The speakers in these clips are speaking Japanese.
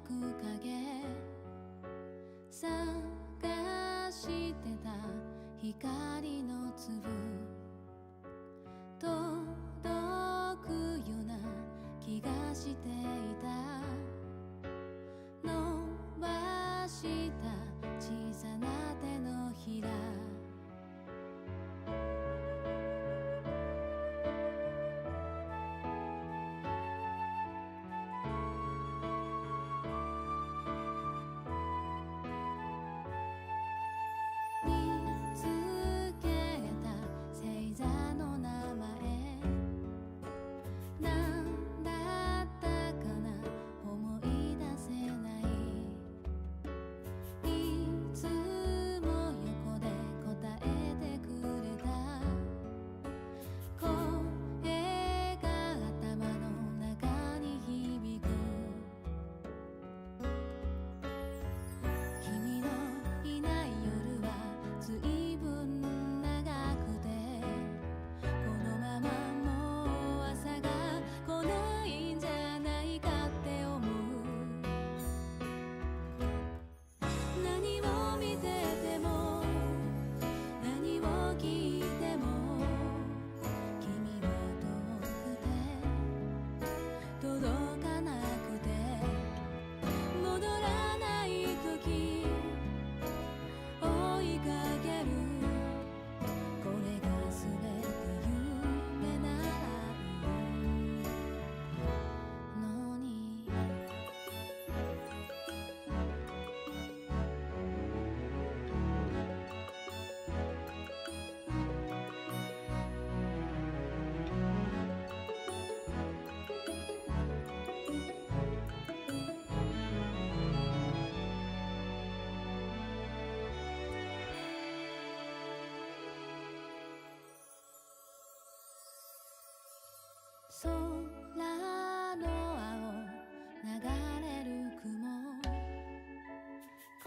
く影探してた光の粒届くような気がしていた伸ばした小さな手のひら空の青流れる雲こ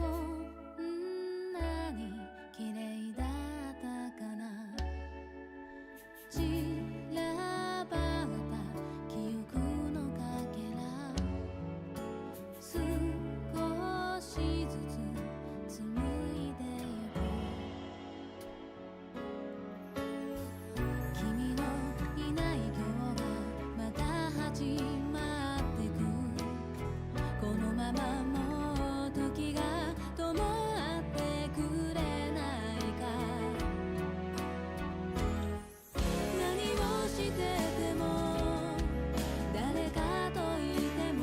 んなに綺麗だったかな散らばった記憶のかけら少しずつ紡いでゆく君のいない今日がまた始まってくこのままもう時が止まってくれないか何をしてても誰かといても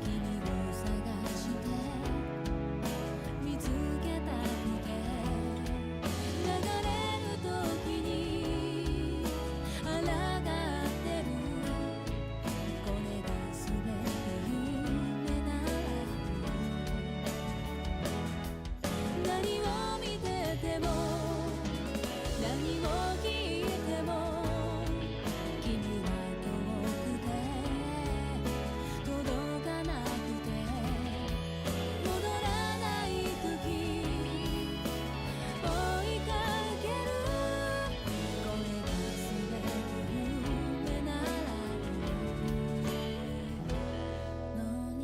君を探して見つけたくて流れる時に抗ってるこれが全て夢なら何を見てても何を聞いても君は遠くて届かなくて戻らない時追いかけるこれが全て夢ならいいのに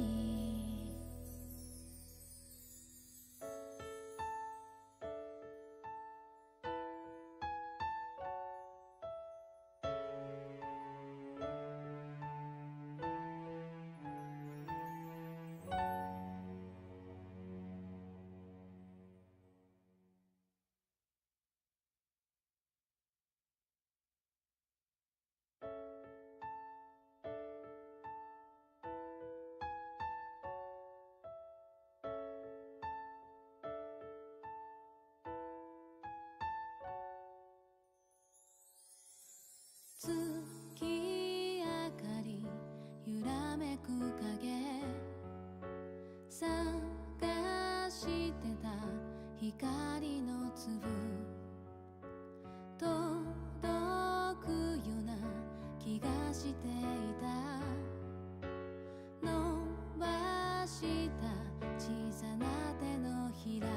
月明かり揺らめく影探してた光の粒届くような気がしていた伸ばした小さな手のひら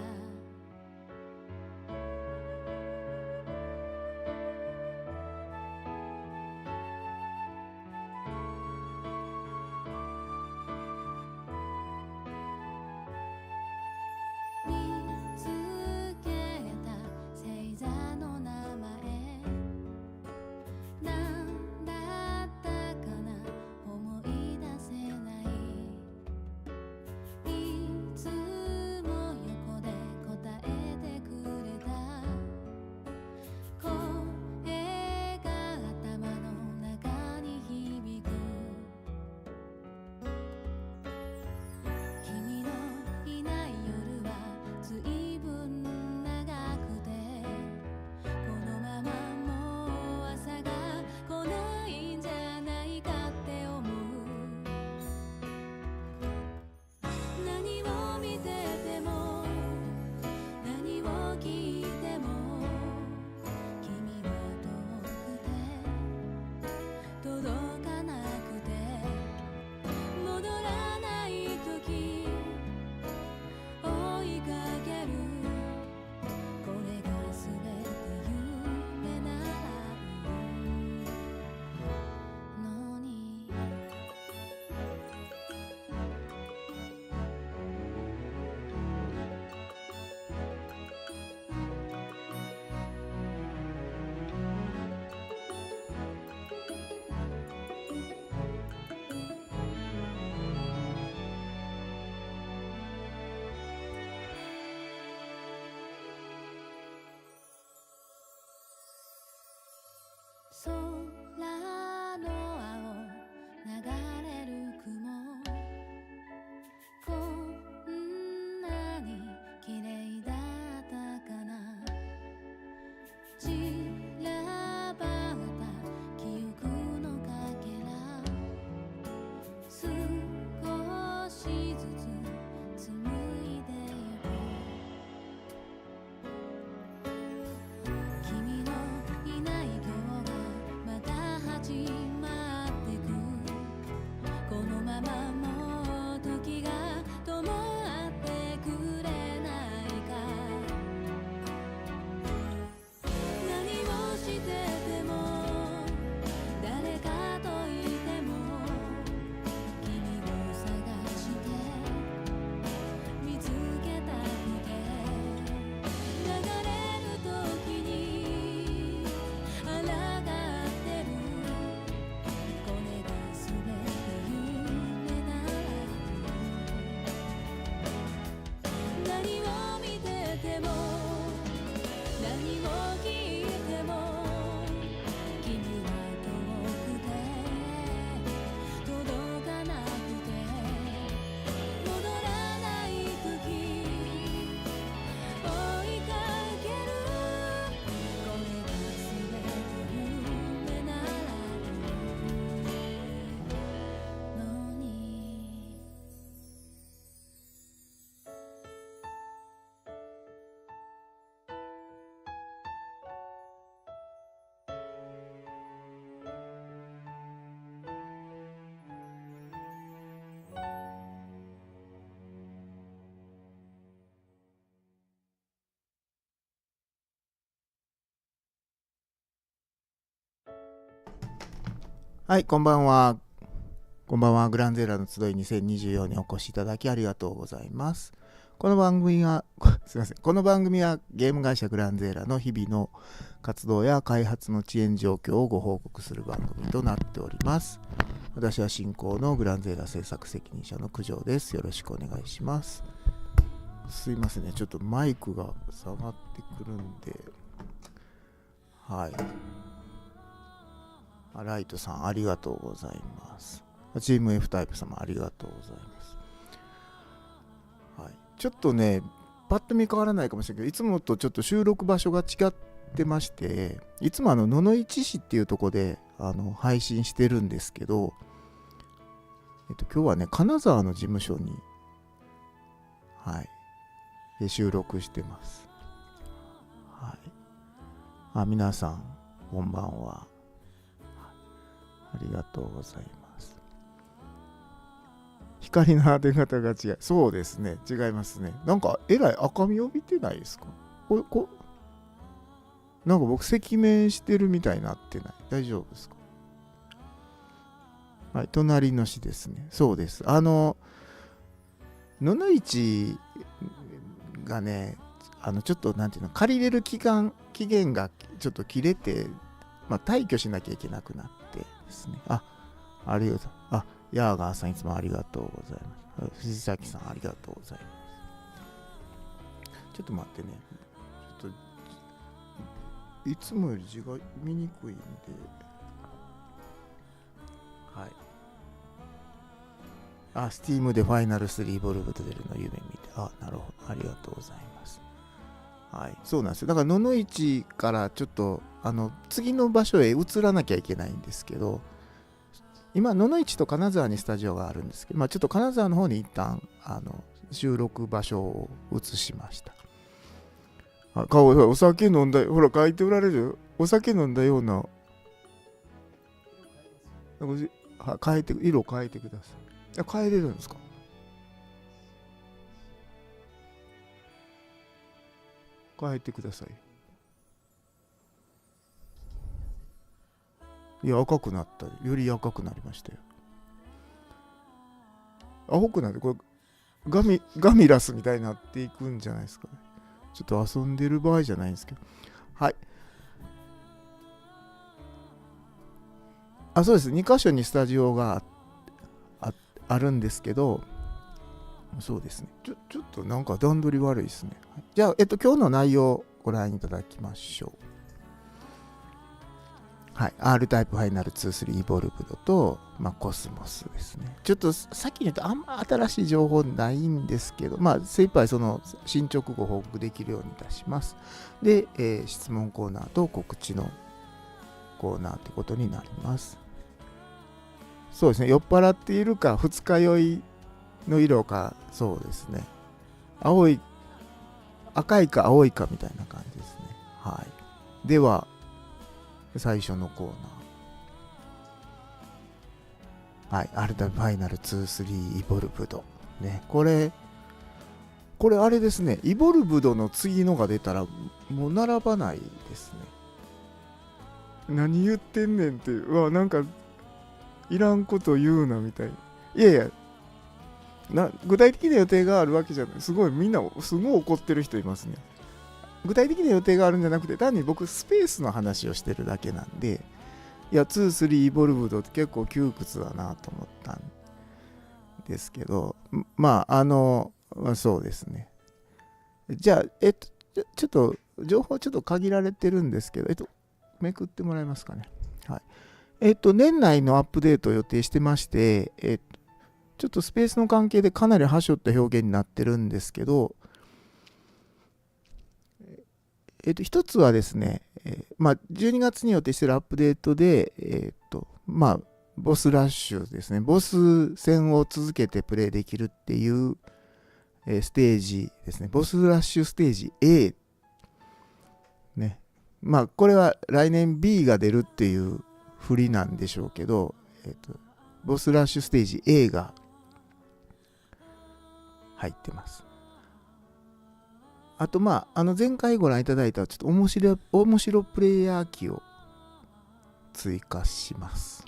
はい、こんばんは。こんばんは。グランゼーラの集い2024にお越しいただきありがとうございます。この番組は、すいません。この番組はゲーム会社グランゼーラの日々の活動や開発の遅延状況をご報告する番組となっております。私は進行のグランゼーラ制作責任者の九条です。よろしくお願いします。すいませんね。ちょっとマイクが下がってくるんで、はい。ライトさんありがとうございます。チーム F タイプ様ありがとうございます。はい、ちょっとね、パッと見変わらないかもしれないけど、いつもとちょっと収録場所が違ってまして、いつも野々市市っていうところで配信してるんですけど、今日はね、金沢の事務所に、はい、で収録してます。はい。皆さん、こんばんは。ありがとうございます。光の当て方が違う。そうですね。違いますね。なんか、えらい赤み帯びてないですか？なんか僕、赤面してるみたいになってない。大丈夫ですか？はい。隣の市ですね。そうです。野々市がね、ちょっと、なんていうの、借りれる期限がちょっと切れて、退去しなきゃいけなくなってですね。ありがとう。ヤーガーさんいつもありがとうございます。藤崎さんありがとうございます。ちょっと待ってね。ちょっと、いつもより字が見にくいんで。はい。スティームでファイナル3ボルブと出るの夢見て。なるほど。ありがとうございます。はい。そうなんですよ。だから、野々市からちょっと、次の場所へ移らなきゃいけないんですけど、今、野々市と金沢にスタジオがあるんですけど、ちょっと金沢の方に一旦、収録場所を移しました。お酒飲んだ、ほら、書いておられる。お酒飲んだような、色変えてください。変えれるんですか？変えてください。いや、赤くなった。より赤くなりましたよ。青くなって、これ、ガミラスみたいになっていくんじゃないですかね。ちょっと遊んでる場合じゃないんですけど。はい。そうです。2箇所にスタジオがあるんですけど、そうですね。ちょっとなんか段取り悪いですね。じゃあ、今日の内容をご覧いただきましょう。はい、R タイプファイナル2、3ボルブドと、コスモスですね。ちょっとさっき言うとあんま新しい情報ないんですけど、精一杯その進捗ご報告できるようにいたします。で、質問コーナーと告知のコーナーってことになります。そうですね、酔っ払っているか、二日酔いの色か、そうですね。赤いか青いかみたいな感じですね。はい。では、最初のコーナー。はい。アルタファイナル2、3イボルブド。ね。これあれですね。イボルブドの次のが出たら、もう並ばないですね。何言ってんねんっていう。なんか、いらんこと言うなみたい。いやいや、具体的な予定があるわけじゃない。すごい、みんな、すごい怒ってる人いますね。具体的な予定があるんじゃなくて、単に僕スペースの話をしてるだけなんで、いや、2、3イボルブドって結構窮屈だなと思ったんですけど、そうですね。じゃあ、ちょっと、情報ちょっと限られてるんですけど、めくってもらえますかね。はい。年内のアップデートを予定してまして、ちょっとスペースの関係でかなりはしょった表現になってるんですけど、一つはですね、12月に予定しているアップデートで、ボスラッシュですね、ボス戦を続けてプレイできるっていう、ステージですね、ボスラッシュステージ A。ね。これは来年 B が出るっていう振りなんでしょうけど、ボスラッシュステージ A が入ってます。あと前回ご覧いただいたちょっと面白プレイヤー機を追加します。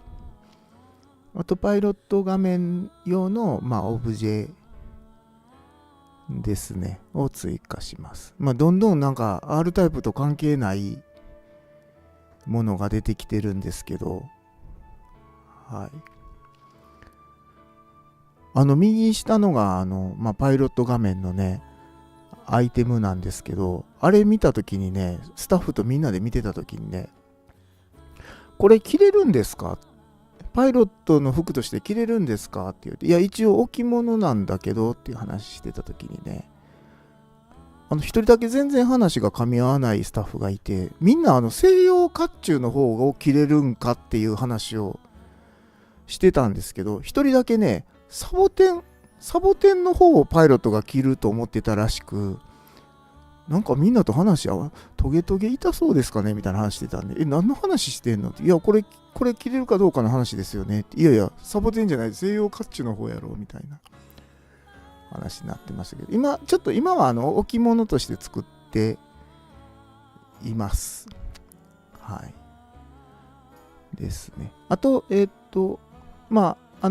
あとパイロット画面用の、オブジェですねを追加します。どんどんなんか R タイプと関係ないものが出てきてるんですけど、はい。右下のがパイロット画面のねアイテムなんですけど、あれ見たときにね、スタッフとみんなで見てたときにね、これ着れるんですか、パイロットの服として着れるんですかって言って、いや一応置物なんだけどっていう話してたときにね、一人だけ全然話が噛み合わないスタッフがいて、みんな西洋甲冑の方を着れるんかっていう話をしてたんですけど、一人だけね、サボテンの方をパイロットが着ると思ってたらしく、なんかみんなと話トゲトゲ痛そうですかねみたいな話してたんで、何の話してんのって、いやこれ着れるかどうかの話ですよねって、いやいやサボテンじゃない西洋甲冑の方やろみたいな話になってましたけど、今は置物として作っています。はいですね。あと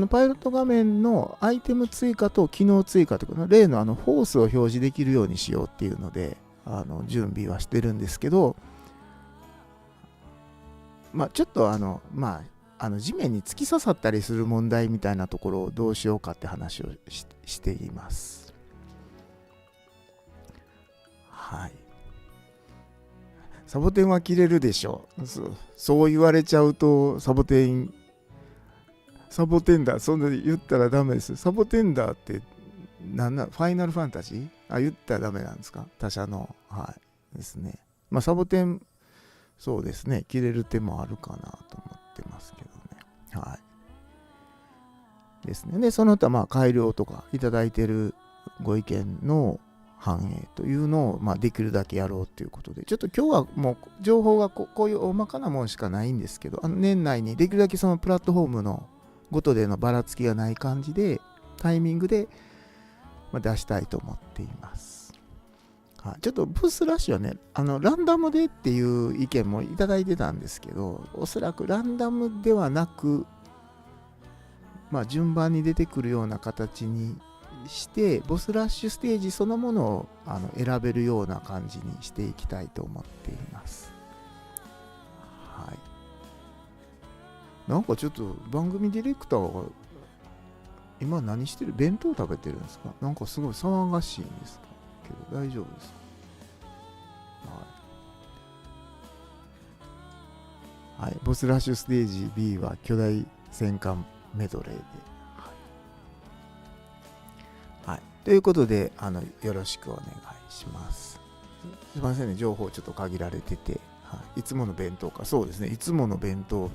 パイロット画面のアイテム追加と機能追加とか、例のフォースを表示できるようにしようっていうので準備はしてるんですけど、ちょっと地面に突き刺さったりする問題みたいなところをどうしようかって話をしています。はい。サボテンは切れるでしょう。そう言われちゃうとサボテンだ、そんなに言ったらダメです。サボテンダーってファイナルファンタジー言ったらダメなんですか、他社の。はいですね。サボテン、そうですね、切れる手もあるかなと思ってますけどね。はいですね。でその他改良とかいただいてるご意見の反映というのをできるだけやろうということで、ちょっと今日はもう情報がこういう大まかなもんしかないんですけど、年内にできるだけそのプラットフォームのごとでのばらつきがない感じでタイミングで出したいと思っています。ちょっとブースラッシュはね、ランダムでっていう意見もいただいてたんですけど、おそらくランダムではなく、順番に出てくるような形にしてボスラッシュステージそのものを選べるような感じにしていきたいと思っています。はい。なんかちょっと番組ディレクターが今何してる？弁当食べてるんですか？なんかすごい騒がしいんですけど大丈夫ですか？はい。ボスラッシュステージ B は巨大戦艦メドレーで。はい。ということで、よろしくお願いします。すいませんね、情報ちょっと限られてて、いつもの弁当か、そうですね、いつもの弁当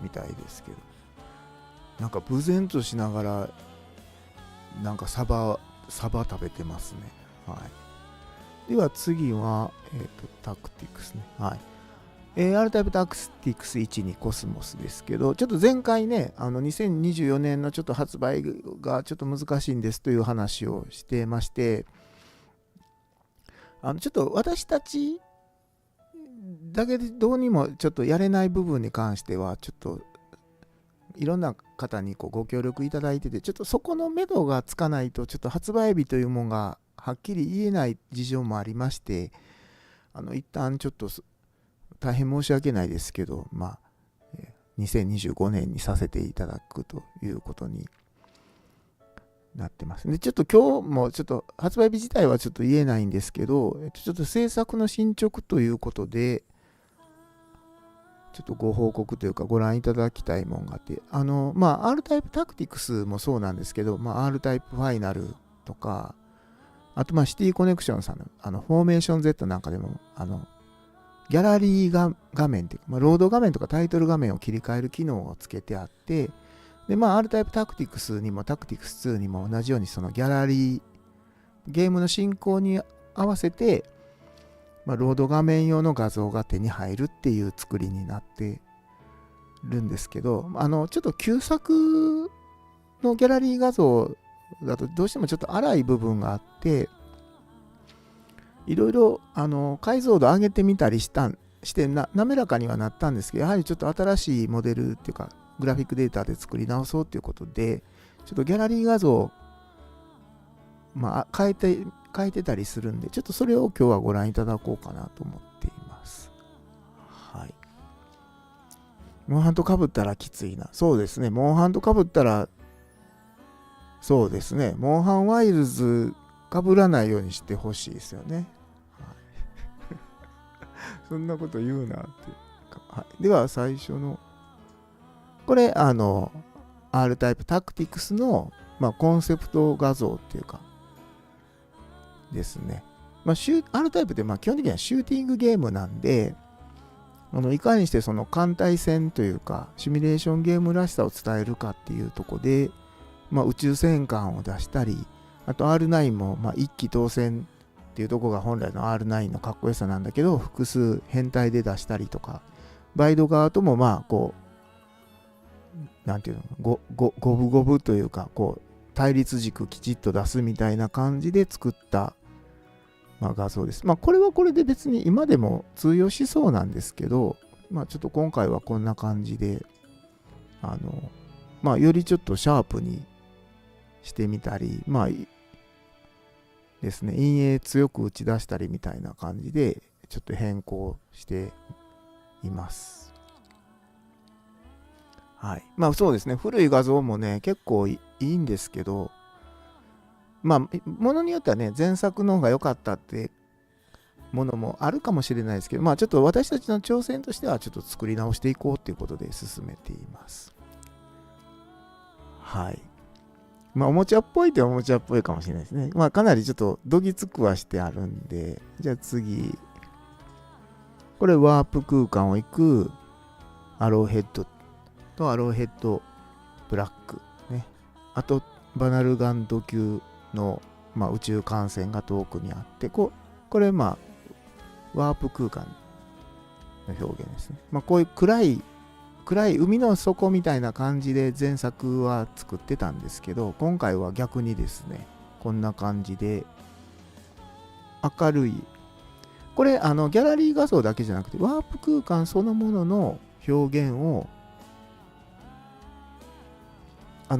みたいですけど、なんか無然としながらなんかサバ食べてますね。はい。では次は、タクティクスね。はい。R タイプタクティクス1にコスモスですけど、ちょっと前回ね、2024年のちょっと発売がちょっと難しいんですという話をしてまして、ちょっと私たちだけでどうにもちょっとやれない部分に関しては、ちょっといろんな方にご協力いただいてて、ちょっとそこの目処がつかないと、ちょっと発売日というものがはっきり言えない事情もありまして、一旦ちょっと大変申し訳ないですけど、2025年にさせていただくということになってます。で、ちょっと今日もちょっと発売日自体はちょっと言えないんですけど、ちょっと制作の進捗ということで、ちょっとご報告というかご覧いただきたいものがあって、R タイプタクティクスもそうなんですけど、R タイプファイナルとか、あとシティコネクションさんのフォーメーション Z なんかでも、ギャラリー画面っていうか、ロード画面とかタイトル画面を切り替える機能をつけてあって、で、R タイプタクティクスにもタクティクス2にも同じようにそのギャラリー、ゲームの進行に合わせて、ロード画面用の画像が手に入るっていう作りになってるんですけど、ちょっと旧作のギャラリー画像だとどうしてもちょっと荒い部分があって、いろいろ解像度上げてみたりして滑らかにはなったんですけど、やはりちょっと新しいモデルっていうかグラフィックデータで作り直そうということで、ちょっとギャラリー画像、変えてたりするんで、ちょっとそれを今日はご覧いただこうかなと思っています。はい。モンハンと被ったらきついな。そうですね。モンハンと被ったら、そうですね。モンハンワイルズ被らないようにしてほしいですよね。はい、そんなこと言うなって。はい、では最初の、これR タイプタクティクスの、コンセプト画像っていうか、ですね。R タイプって基本的にはシューティングゲームなんで、いかにしてその艦隊戦というか、シミュレーションゲームらしさを伝えるかっていうところで、宇宙戦艦を出したり、あと R9 も、一機当選っていうところが本来の R9 のかっこよさなんだけど、複数変態で出したりとか、バイド側ともなんていうの、五分五分というか、対立軸きちっと出すみたいな感じで作った画像です。これはこれで別に今でも通用しそうなんですけど、ちょっと今回はこんな感じで、よりちょっとシャープにしてみたり、ですね、陰影強く打ち出したりみたいな感じで、ちょっと変更しています。はい。そうですね、古い画像もね、結構いいんですけど、ものによってはね、前作の方が良かったってものもあるかもしれないですけど、ちょっと私たちの挑戦としては、ちょっと作り直していこうということで進めています。はい。おもちゃっぽいっておもちゃっぽいかもしれないですね。かなりちょっとどぎつくはしてあるんで、じゃあ次。これワープ空間を行くアローヘッドとアローヘッドブラックね。あとバナルガンド級の、宇宙艦船が遠くにあって、これワープ空間の表現ですね。こういう暗い海の底みたいな感じで前作は作ってたんですけど、今回は逆にですね、こんな感じで明るい、これギャラリー画像だけじゃなくてワープ空間そのものの表現を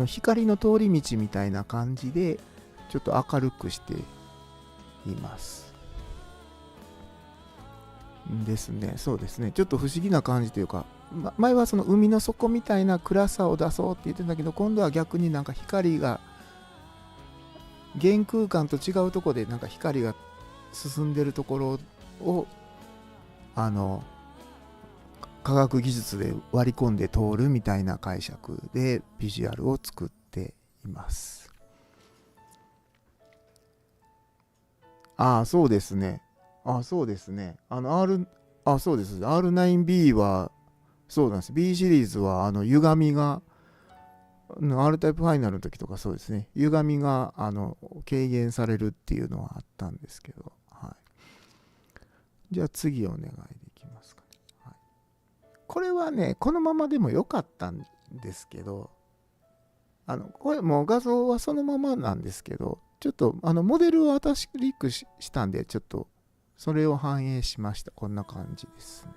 光の通り道みたいな感じでちょっと明るくしていますですね。そうですね、ちょっと不思議な感じというか、前はその海の底みたいな暗さを出そうって言ってたんだけど、今度は逆になんか光が原空間と違うところでなんか光が進んでるところを科学技術で割り込んで通るみたいな解釈でビジュアルを作っています。そうですね。そうですね。そうです。R9B は、そうなんです。B シリーズは、歪みが、R タイプファイナルの時とかそうですね。歪みが、軽減されるっていうのはあったんですけど。はい。じゃあ次お願いできますかね。はい、これはね、このままでもよかったんですけど、これもう画像はそのままなんですけど、ちょっとモデルを新しくしたんで、ちょっとそれを反映しました。こんな感じですね。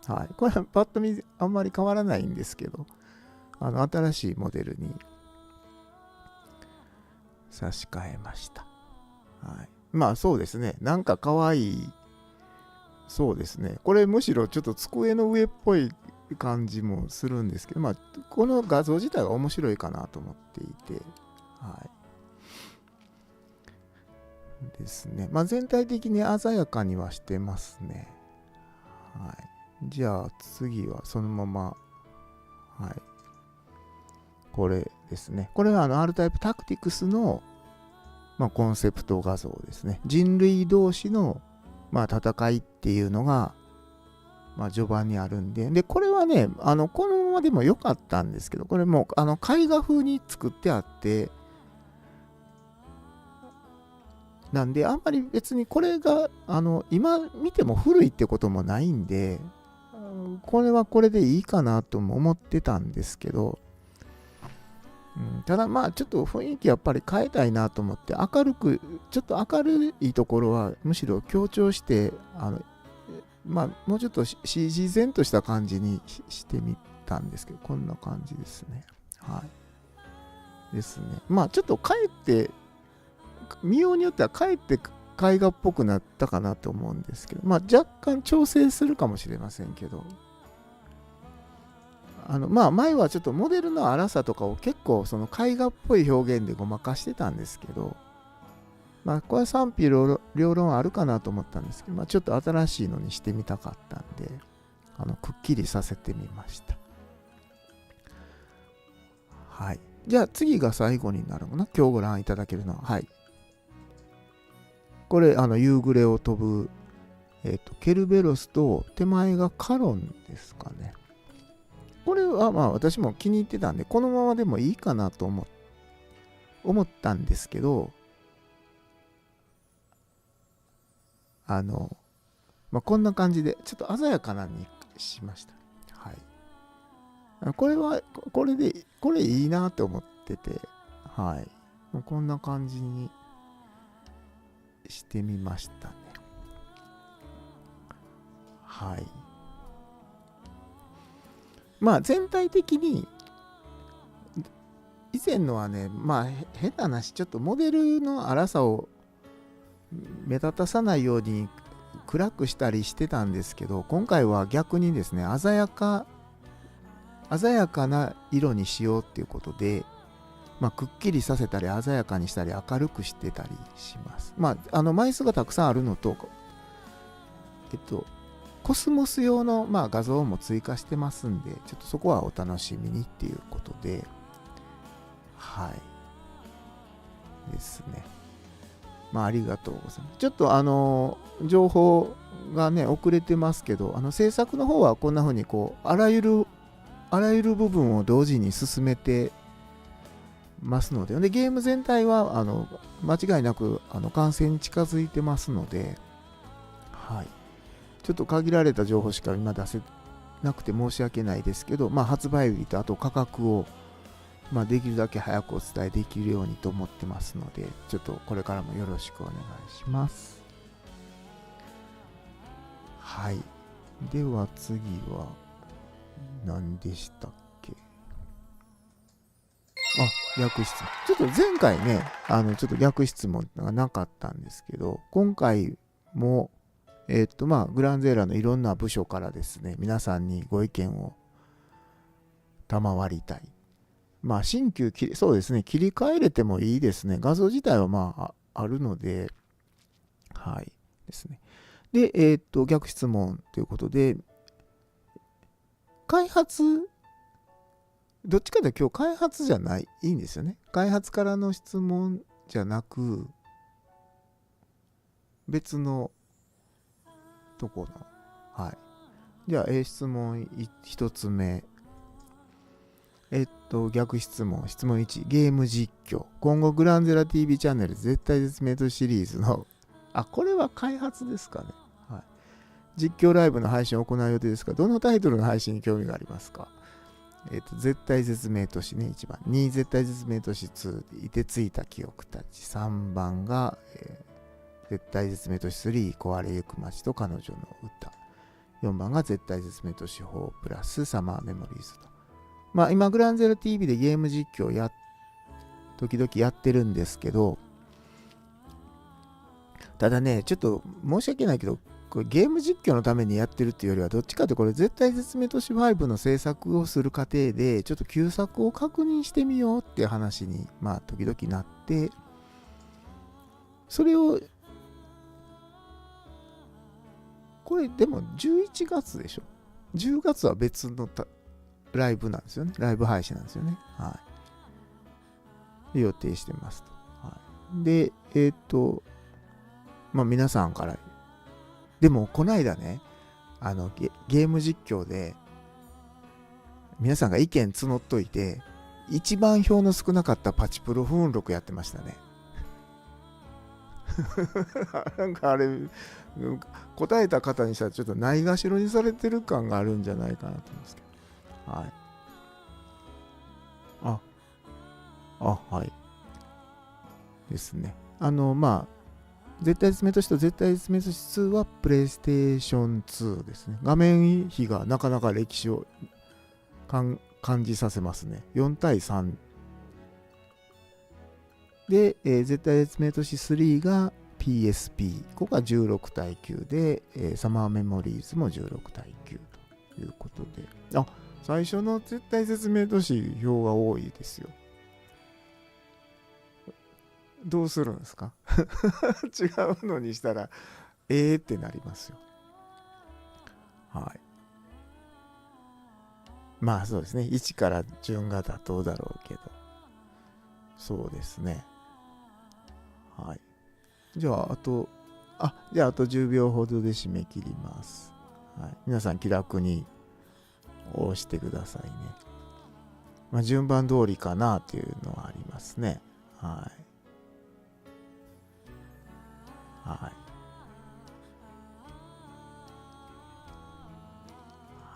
はい。これはパッと見あんまり変わらないんですけど、新しいモデルに差し替えました。はい。そうですね。なんか可愛い。そうですね。これむしろちょっと机の上っぽい感じもするんですけど、この画像自体は面白いかなと思っていて、はい。ですね。全体的に鮮やかにはしてますね。はい。じゃあ次はそのまま、はい。これですね。これはR タイプタクティクスの、コンセプト画像ですね。人類同士の、戦いっていうのが、序盤にあるんで、で、これはね、このままでも良かったんですけど、これも絵画風に作ってあって、なんで、あんまり別にこれが、今見ても古いってこともないんで、これはこれでいいかなとも思ってたんですけど、ただちょっと雰囲気やっぱり変えたいなと思って、明るく、ちょっと明るいところはむしろ強調して、もうちょっと CG 前とした感じにしてみたんですけど、こんな感じですね。はい。ですね。まあちょっとかえって、見ようによってはかえって絵画っぽくなったかなと思うんですけど、まあ若干調整するかもしれませんけど、まあ前はちょっとモデルの粗さとかを結構その絵画っぽい表現でごまかしてたんですけど、まあこれは賛否両論あるかなと思ったんですけど、まあちょっと新しいのにしてみたかったんで、くっきりさせてみました。はい。じゃあ次が最後になるのかな、今日ご覧いただけるのは。はい。これ、夕暮れを飛ぶ、ケルベロスと手前がカロンですかね。これはまあ私も気に入ってたんで、このままでもいいかなと思ったんですけど、まあ、こんな感じで、ちょっと鮮やかなにしました。はい。これいいなって思ってて、はい。こんな感じにしてみましたね。はい。まあ全体的に、以前のはね、まあ変な話、ちょっとモデルの粗さを目立たさないように暗くしたりしてたんですけど、今回は逆にですね、鮮やかな色にしようっていうことで、まあ、くっきりさせたり鮮やかにしたり明るくしてたりします。まあ、枚数がたくさんあるのと、コスモス用の、まあ、画像も追加してますんで、ちょっとそこはお楽しみにっていうことで、はい。ですね。まあ、ありがとうございます。ちょっと情報がね、遅れてますけど、制作の方はこんな風にこう、あらゆる部分を同時に進めてますので、ゲーム全体は間違いなく完成に近づいてますので、はい。ちょっと限られた情報しか今出せなくて申し訳ないですけど、まあ、発売日とあと価格を、まあ、できるだけ早くお伝えできるようにと思ってますので、ちょっとこれからもよろしくお願いします。はい。では次は何でしたっけ？逆質問。ちょっと前回ね、ちょっと逆質問がなかったんですけど、今回も、まあ、グランゼーラのいろんな部署からですね、皆さんにご意見を賜りたい。まあ、そうですね、切り替えれてもいいですね。画像自体はまあ、あるので、はい。ですね。で、逆質問ということで、どっちかというと今日開発じゃない、いいんですよね。開発からの質問じゃなく、別のとこの。はい。じゃあ、質問1つ目。逆質問。質問1。ゲーム実況。今後、グランゼラ TV チャンネル絶対絶命とシリーズの、これは開発ですかね。はい。実況ライブの配信を行う予定ですが、どのタイトルの配信に興味がありますか？絶対絶命都市ね、1番。2、絶対絶命都市2、凍てついた記憶たち。3番が、絶対絶命都市3、壊れゆく街と彼女の歌。4番が絶対絶命都市4プラスサマーメモリーズと。まあ今、グランゼロ TV でゲーム実況時々やってるんですけど、ただね、ちょっと申し訳ないけど、これゲーム実況のためにやってるっていうよりは、どっちかってこれ絶対絶命都市5の制作をする過程で、ちょっと旧作を確認してみようっていう話に、まあ時々なって、それを、これでも11月でしょ。10月は別のライブなんですよね。ライブ配信なんですよね。はい。予定してますと。はい、で、まあ皆さんから、でもこの間ね、ゲーム実況で、皆さんが意見募っといて、一番票の少なかったパチプロ不運録やってましたね。なんかあれ、答えた方にしたらちょっとないがしろにされてる感があるんじゃないかなと思うんですけど。はい。はい。ですね。まあ、絶対絶命都市と絶対絶命都市2はプレイステーション2ですね。画面比がなかなか歴史を感じさせますね。4対3で、絶対絶命都市3が PSP、ここが16対9で、サマーメモリーズも16対9ということで、最初の絶対絶命都市票が多いですよ。どうするんですか違うのにしたらってなりますよ。はい。まあそうですね。1から順が妥当だろうけど。そうですね。はい。じゃああと10秒ほどで締め切ります。はい。皆さん気楽に押してくださいね。まあ順番通りかなっていうのはありますね。はい。はい。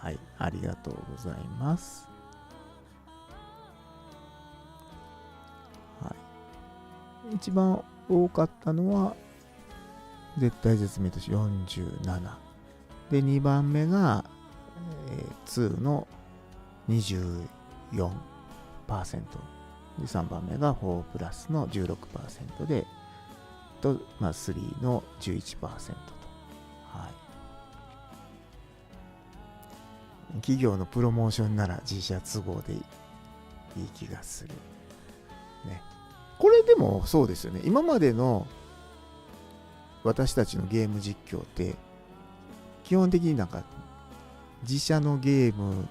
はい、ありがとうございます。はい。一番多かったのは、絶対絶命都市47。で、2番目が、2の24%。で、3番目が4プラスの 16% で、3の 11% と。はい。企業のプロモーションなら自社都合でいい気がする。ね。これでもそうですよね。今までの私たちのゲーム実況って、基本的になんか自社のゲーム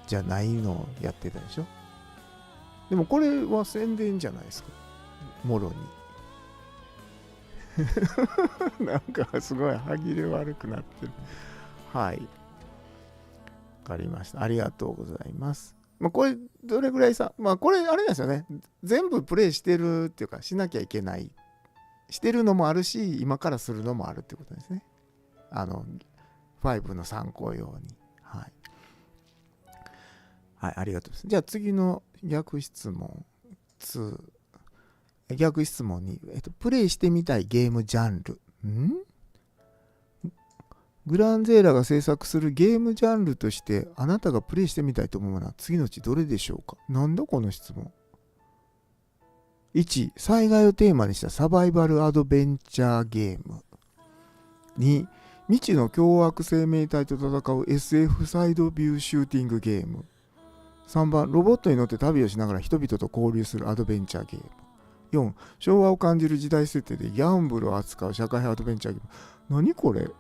じゃないのをやってたでしょ。でもこれは宣伝じゃないですか。もろに。なんかすごい歯切れ悪くなってる。はい。わかりました。ありがとうございます。これ、どれぐらいこれ、あれですよね。全部プレイしてるっていうか、しなきゃいけない。してるのもあるし、今からするのもあるってことですね。5の参考用に。はい。はい、ありがとうございます。じゃあ次の逆質問2。逆質問に、プレイしてみたいゲームジャンル。グランゼーラが制作するゲームジャンルとしてあなたがプレイしてみたいと思うのは次のうちどれでしょうか。なんだこの質問。1、災害をテーマにしたサバイバルアドベンチャーゲーム。2、未知の凶悪生命体と戦う SF サイドビューシューティングゲーム。3番、ロボットに乗って旅をしながら人々と交流するアドベンチャーゲーム。4、昭和を感じる時代設定でギャンブルを扱う社会派アドベンチャーゲーム。何これ。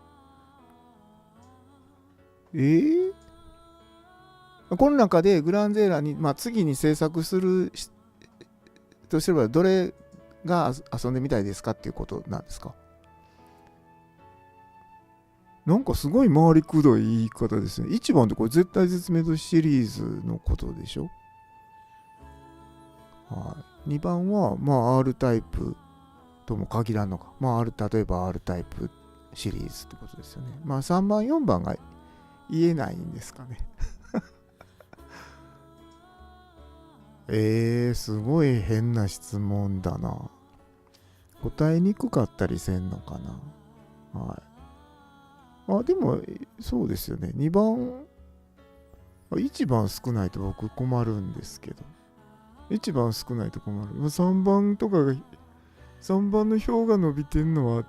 この中でグランゼーラに、次に制作するとすればどれが遊んでみたいですかっていうことなんですか。なんかすごい回りくどい言い方ですね。1番ってこれ絶対絶命都市シリーズのことでしょ。はい。2番はR タイプとも限らんのか。例えば R タイプシリーズってことですよね。3番4番が言えないんですかね。すごい変な質問だな。答えにくかったりせんのかな。はい。でも、そうですよね。2番、1番少ないと僕困るんですけど。1番少ないと困る。3番とかが、3番の票が伸びてんのは、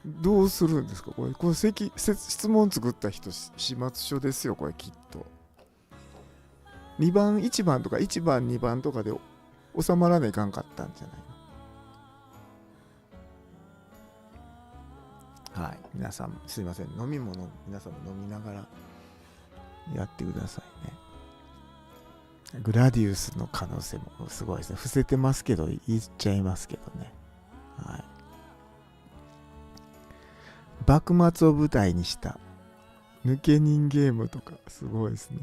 どうするんですかこれ質問作った人、始末書ですよ、これきっと。2番、1番とか1番、2番とかで収まらないかんかったんじゃないの。はい。皆さん、すいません。飲み物、皆さんも飲みながらやってくださいね。グラディウスの可能性もすごいですね。伏せてますけど、言っちゃいますけどね。はい。幕末を舞台にした抜け人ゲームとかすごいですね。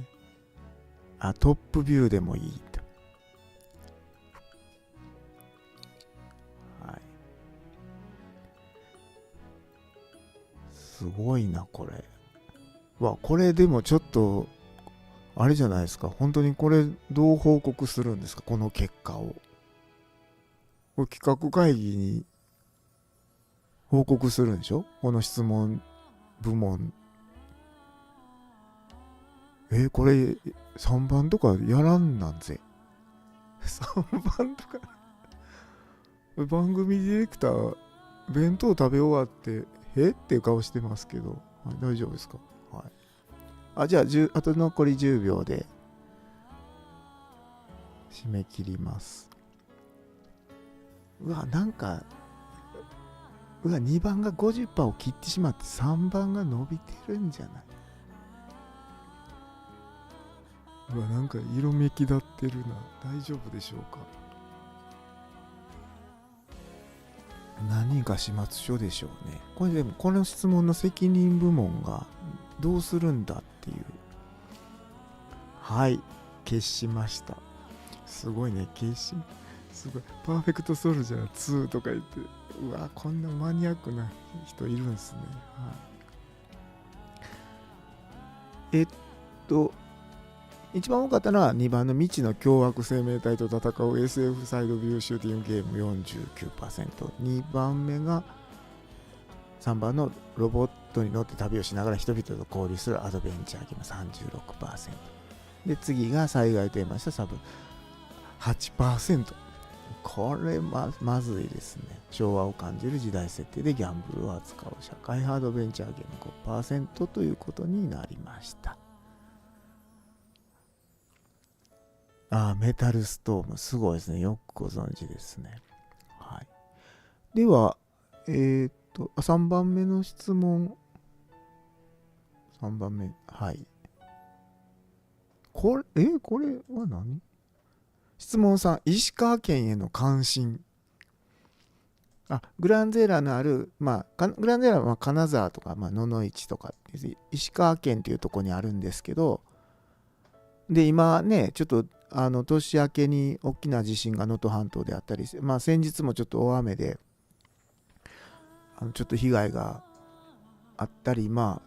トップビューでもいいと。はい。すごいな、これ。これでもちょっと、あれじゃないですか。本当にこれどう報告するんですかこの結果を。これ企画会議に報告するんでしょこの質問部門。これ3番とかやらんなんぜ。3番とか番組ディレクター弁当食べ終わってっていう顔してますけど、はい、大丈夫ですか？はい。じゃああと残り10秒で締め切ります。なんか2番が 50% を切ってしまって3番が伸びてるんじゃない？なんか色めき立ってるな。大丈夫でしょうか？何が始末書でしょうね。これでもこの質問の責任部門がどうするんだっていう。はい、消しました。すごいね、すごい。パーフェクトソルジャー2とか言って、こんなマニアックな人いるんですね。はい、一番多かったのは2番の未知の凶悪生命体と戦う SF サイドビューシューティングゲーム 49%、 2番目が3番のロボットに乗って旅をしながら人々と交流するアドベンチャーゲーム 36%、 で次が災害テーマしたサブ 8%。 これ まずいですね。昭和を感じる時代設定でギャンブルを扱う社会派アドベンチャーゲーム 5% ということになりました。メタルストーム、すごいですね。よくご存知ですね。はい。では、3番目の質問。3番目。はい。これは何？質問3、石川県への関心。グランゼーラのある、グランゼーラは金沢とか、野々市とか、石川県っていうところにあるんですけど、で、今ね、ちょっと、年明けに大きな地震が能登半島であったり、先日もちょっと大雨でちょっと被害があったり、ちょ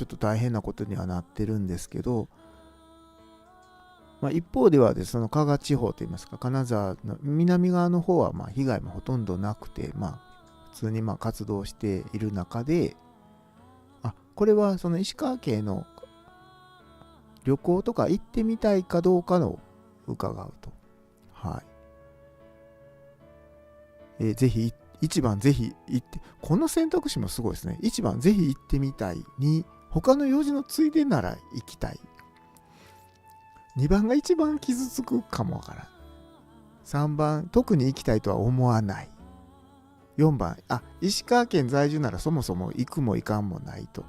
っと大変なことにはなってるんですけど、一方ではでその加賀地方といいますか、金沢の南側の方は被害もほとんどなくて、普通に活動している中で、これはその石川県の旅行とか行ってみたいかどうかの伺うと。はい。ぜひ、1番ぜひ行って、この選択肢もすごいですね。1番ぜひ行ってみたい。2、他の用事のついでなら行きたい。2番が一番傷つくかもわからん。3番、特に行きたいとは思わない。4番、石川県在住ならそもそも行くも行かんもないと。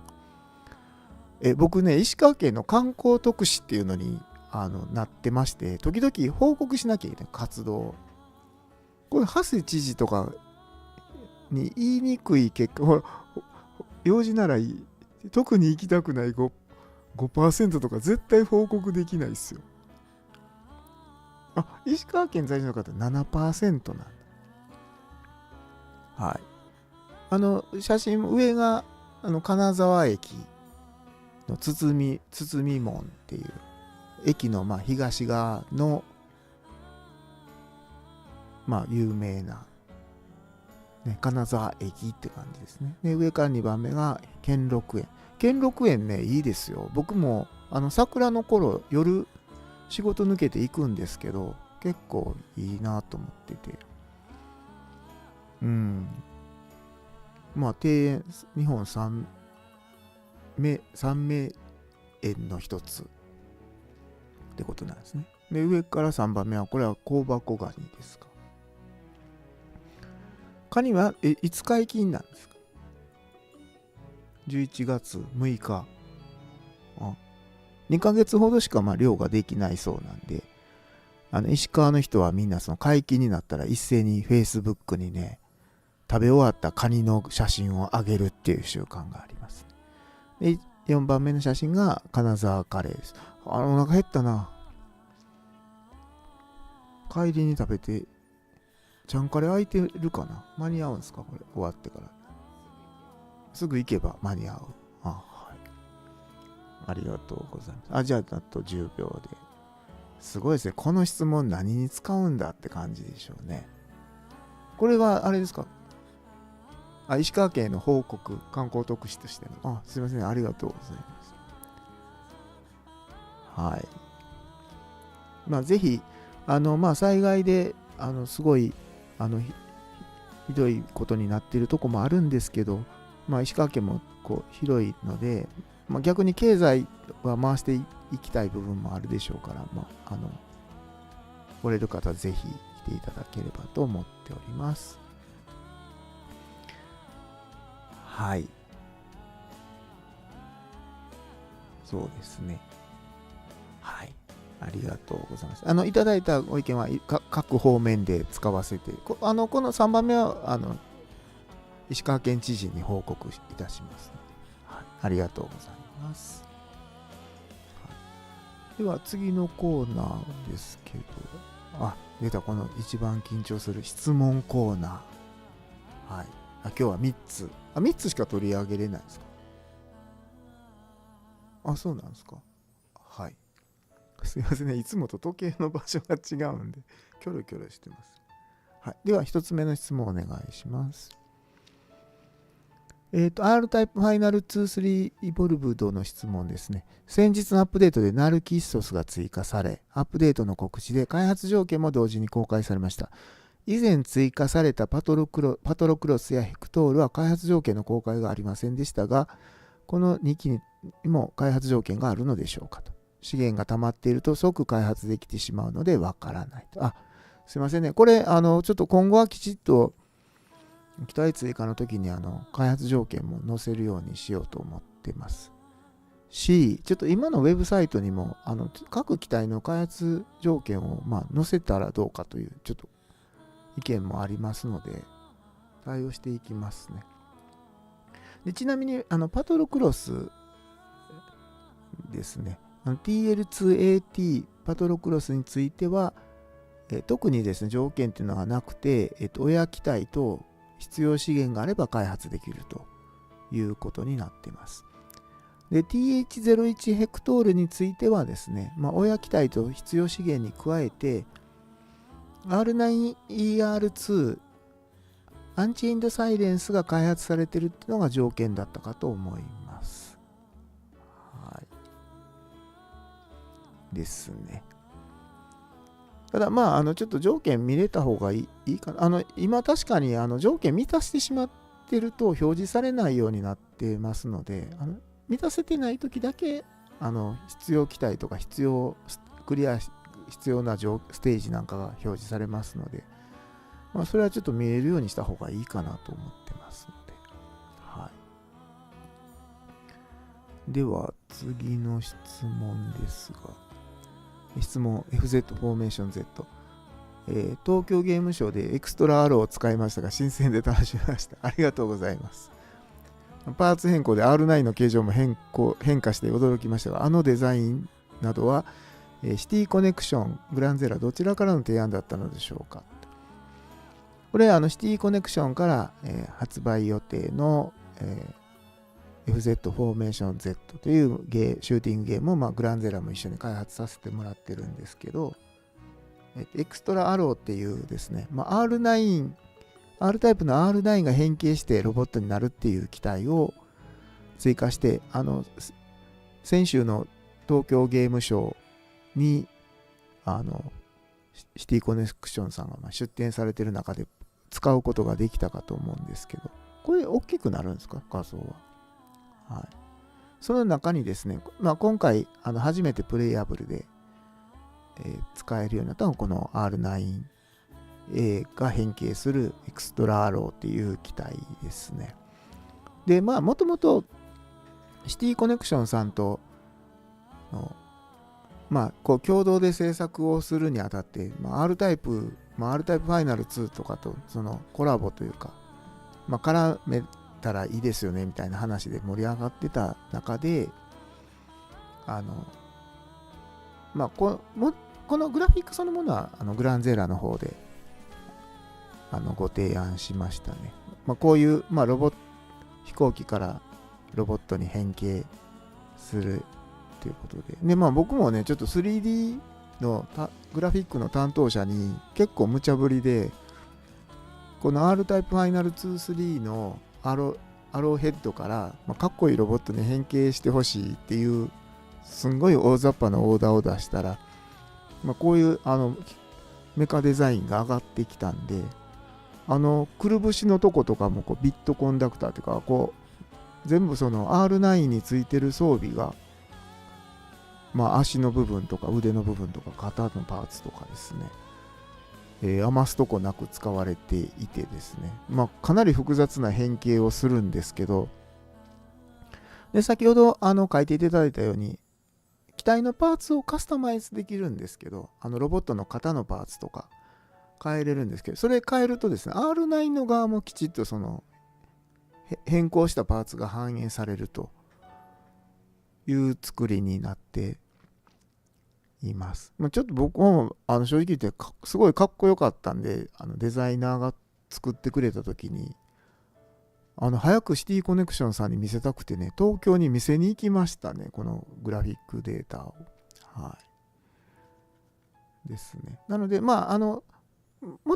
僕ね、石川県の観光特使っていうのになってまして、時々報告しなきゃいけない活動。これ、馳知事とかに言いにくい結果、用事ならいい。特に行きたくない 5% とか絶対報告できないですよ。石川県在住の方 7% なんだ。はい。写真、上が金沢駅の堤門っていう駅の東側の有名な、金沢駅って感じですね。で、上から2番目が兼六園。兼六園ね、いいですよ。僕も桜の頃夜仕事抜けて行くんですけど、結構いいなと思ってて、庭園日本三名園の一つってことなんですね。で、上から3番目は、これは香箱ガニですか。カニはいつ解禁なんですか？ 11 月6日。2ヶ月ほどしか漁ができないそうなんで、石川の人はみんなその解禁になったら一斉に Facebook にね、食べ終わったカニの写真を上げるっていう習慣があります。で、4番目の写真が金沢カレーです。お腹減ったな。帰りに食べて、ちゃんカレー空いてるかな？間に合うんですか？これ終わってから。すぐ行けば間に合う。はい。ありがとうございます。じゃあ、あと10秒で。すごいですね。この質問何に使うんだって感じでしょうね。これはあれですか？石川県の報告、観光特使としての。すいません。ありがとうございます。はい。ぜひ災害ですごいひどいことになっているとこもあるんですけど、石川県も広いので、逆に経済は回していきたい部分もあるでしょうから、来れる方はぜひ来ていただければと思っております。はい。そうですね。はい。ありがとうございます。いただいたご意見は各方面で使わせて、この3番目は石川県知事に報告いたします、はい。ありがとうございます。はい、では次のコーナーですけど、出たこの一番緊張する質問コーナー。はい。今日は3つ。3つしか取り上げれないですか？そうなんですか。はい。すいませんね。いつもと時計の場所が違うんで、キョロキョロしてます。はい。では、1つ目の質問をお願いします。R タイプファイナル2-3イボルブドの質問ですね。先日のアップデートでナルキッソスが追加され、アップデートの告知で開発条件も同時に公開されました。以前追加されたパトロクロスやヘクトールは開発条件の公開がありませんでしたが、この2機にも開発条件があるのでしょうかと。資源が溜まっていると即開発できてしまうのでわからないと。すいませんね。これ、ちょっと今後はきちっと機体追加の時に開発条件も載せるようにしようと思ってますし、ちょっと今のウェブサイトにも各機体の開発条件を載せたらどうかというちょっと意見もありますので対応していきますね。でちなみにパトロクロスですね、TL2AT パトロクロスについては、特にですね条件っていうのがなくて、親機体と必要資源があれば開発できるということになっています。で TH01 ヘクトールについてはですね、親機体と必要資源に加えて R9ER2 アンチエンドサイレンスが開発されているっていうのが条件だったかと思います。はい。ですね。ただちょっと条件見れた方がいいかな。今確かに条件満たしてしまってると表示されないようになってますので、満たせてない時だけ必要機体とかクリア必要なステージなんかが表示されますので、それはちょっと見えるようにした方がいいかなと思ってますので、はい。では次の質問ですが、質問 FZ フォーメーション Z、東京ゲームショウでエクストラアローを使いましたが新鮮で楽しみました。ありがとうございます。パーツ変更で R9 の形状も変化して驚きましたが、デザインなどは、シティコネクション、グランゼラどちらからの提案だったのでしょうか。これシティコネクションから、発売予定の、FZ フォーメーション Z というシューティングゲームを、グランゼラも一緒に開発させてもらってるんですけど、エクストラアローっていうですね、R タイプの R9 が変形してロボットになるっていう機体を追加して、先週の東京ゲームショウにシティコネクションさんが出展されてる中で使うことができたかと思うんですけど、これ大きくなるんですか、画像は。はい。その中にですね、今回初めてプレイアブルで、使えるようになったのはこの R9 が変形するエクストラアローっていう機体ですね。で、もともとシティコネクションさんと共同で制作をするにあたって、R タイプファイナル2とかとそのコラボというか、絡めたらいいですよねみたいな話で盛り上がってた中で、このグラフィックそのものはグランゼーラの方でご提案しましたね。こういう、飛行機からロボットに変形するということで、僕もねちょっと 3D のグラフィックの担当者に結構無茶ぶりで、この R タイプファイナル 2-3 のアローヘッドから、かっこいいロボットに変形してほしいっていうすんごい大雑把なオーダーを出したら、こういうメカデザインが上がってきたんで、くるぶしのとことかもこうビットコンダクターというか、こう全部その R9 についてる装備が、足の部分とか腕の部分とか肩のパーツとかですね、余すとこなく使われていてですね、かなり複雑な変形をするんですけど、で先ほど書いていただいたように、機体のパーツをカスタマイズできるんですけど、ロボットの肩のパーツとか変えれるんですけど、それ変えるとですね、R9 の側もきちっとその変更したパーツが反映されるという作りになっています。ちょっと僕も正直言ってすごいかっこよかったんで、デザイナーが作ってくれた時に早くシティコネクションさんに見せたくてね、東京に見せに行きましたね、このグラフィックデータを。ですね。なのでも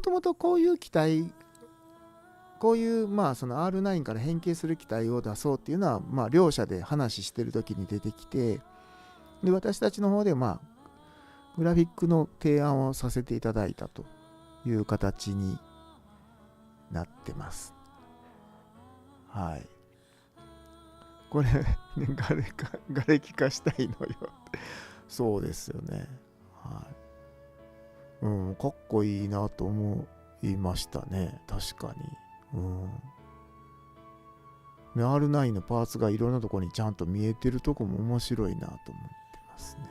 ともとこういう機体、こういうその R9 から変形する機体を出そうっていうのは両者で話してる時に出てきて、で私たちの方でグラフィックの提案をさせていただいたという形になってます。これ、瓦礫化したいのよ。そうですよね。かっこいいなと思いましたね。確かに。R9 のパーツがいろんなところにちゃんと見えてるとこも面白いなと思ってますね。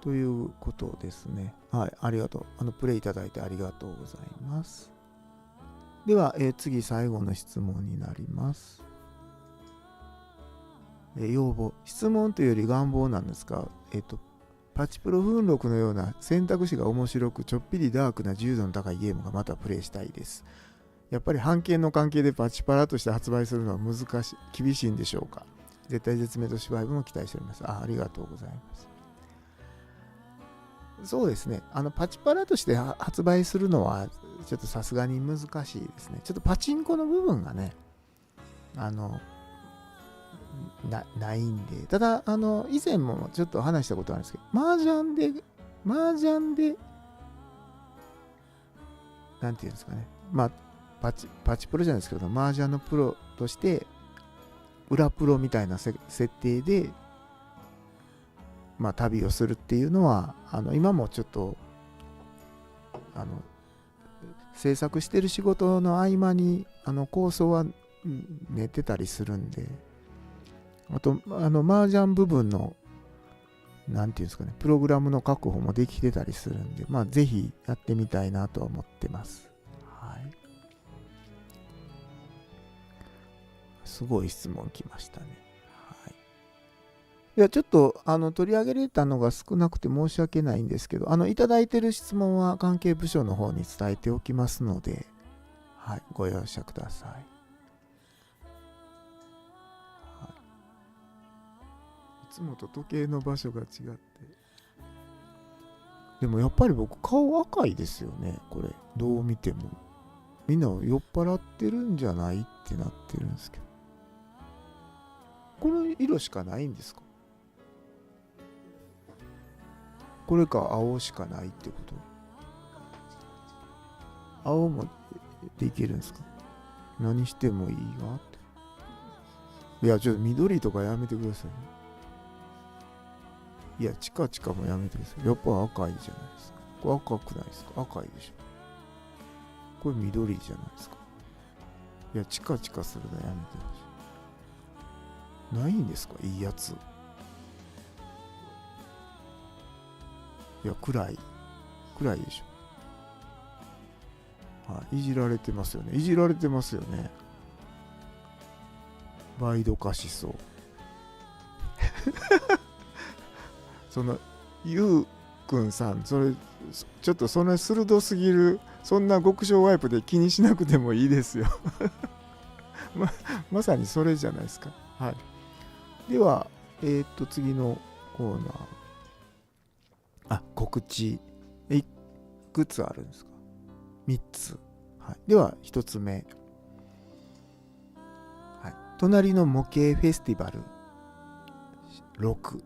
ということですね。ありがとう。プレイいただいてありがとうございます。では、次最後の質問になります。要望。質問というより願望なんですが、パチプロ奮録のような選択肢が面白くちょっぴりダークな自由度の高いゲームがまたプレイしたいです。やっぱり版権の関係でパチパラとして発売するのは厳しいんでしょうか。絶対絶命都市5も期待しております。ありがとうございます。そうですね。パチパラとして発売するのはちょっとさすがに難しいですね。ちょっとパチンコの部分がね、ないんで。ただ、以前もちょっと話したことあるんですけど、麻雀で、なんていうんですかね。パチプロじゃないですけど、麻雀のプロとして、裏プロみたいな設定で、旅をするっていうのは、今もちょっと、制作してる仕事の合間に、構想は練ってたりするんで、あと、麻雀部分の、なんていうんですかね、プログラムの確保もできてたりするんで、ぜひやってみたいなとは思ってます。すごい質問来ましたね。いや、ちょっと、取り上げれたのが少なくて申し訳ないんですけど、いただいてる質問は関係部署の方に伝えておきますので、ご容赦ください。いつもと時計の場所が違って。でもやっぱり僕、顔赤いですよね、これ。どう見ても。みんな酔っ払ってるんじゃないってなってるんですけど。この色しかないんですか？これか青しかないってこと？青もできるんですか？何してもいいわって。いや、ちょっと緑とかやめてくださいね。いや、チカチカもやめてください。やっぱ赤いじゃないですか。これ赤くないですか？赤いでしょ。これ緑じゃないですか。いや、チカチカするのやめてほしい。ないんですか？いいやつ。いや、暗いでしょ。いじられてますよね。バイド化しそう。その、ゆうくんさん、それ、ちょっとそんな鋭すぎる、そんな極小ワイプで気にしなくてもいいですよ。まさにそれじゃないですか。では、次のコーナー。告知。いくつあるんですか？3つ。では、1つ目。隣の模型フェスティバル6。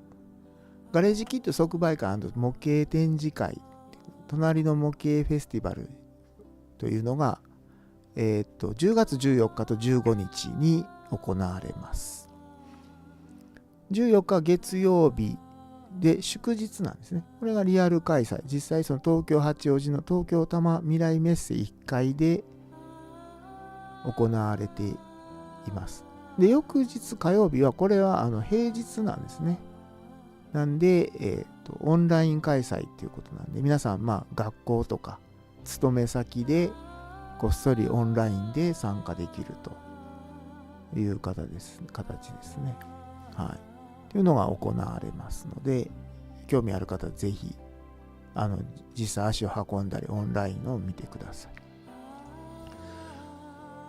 ガレージキット即売会&模型展示会、隣の模型フェスティバルというのが、10月14日と15日に行われます。14日月曜日で祝日なんですね。これがリアル開催。実際その東京八王子の東京多摩未来メッセ1階で行われています。で、翌日火曜日はこれは平日なんですね。なんで、オンライン開催ということなんで、皆さん学校とか勤め先でこっそりオンラインで参加できるという形ですね。はい。というのが行われますので、興味ある方はぜひ実際足を運んだりオンラインを見てください。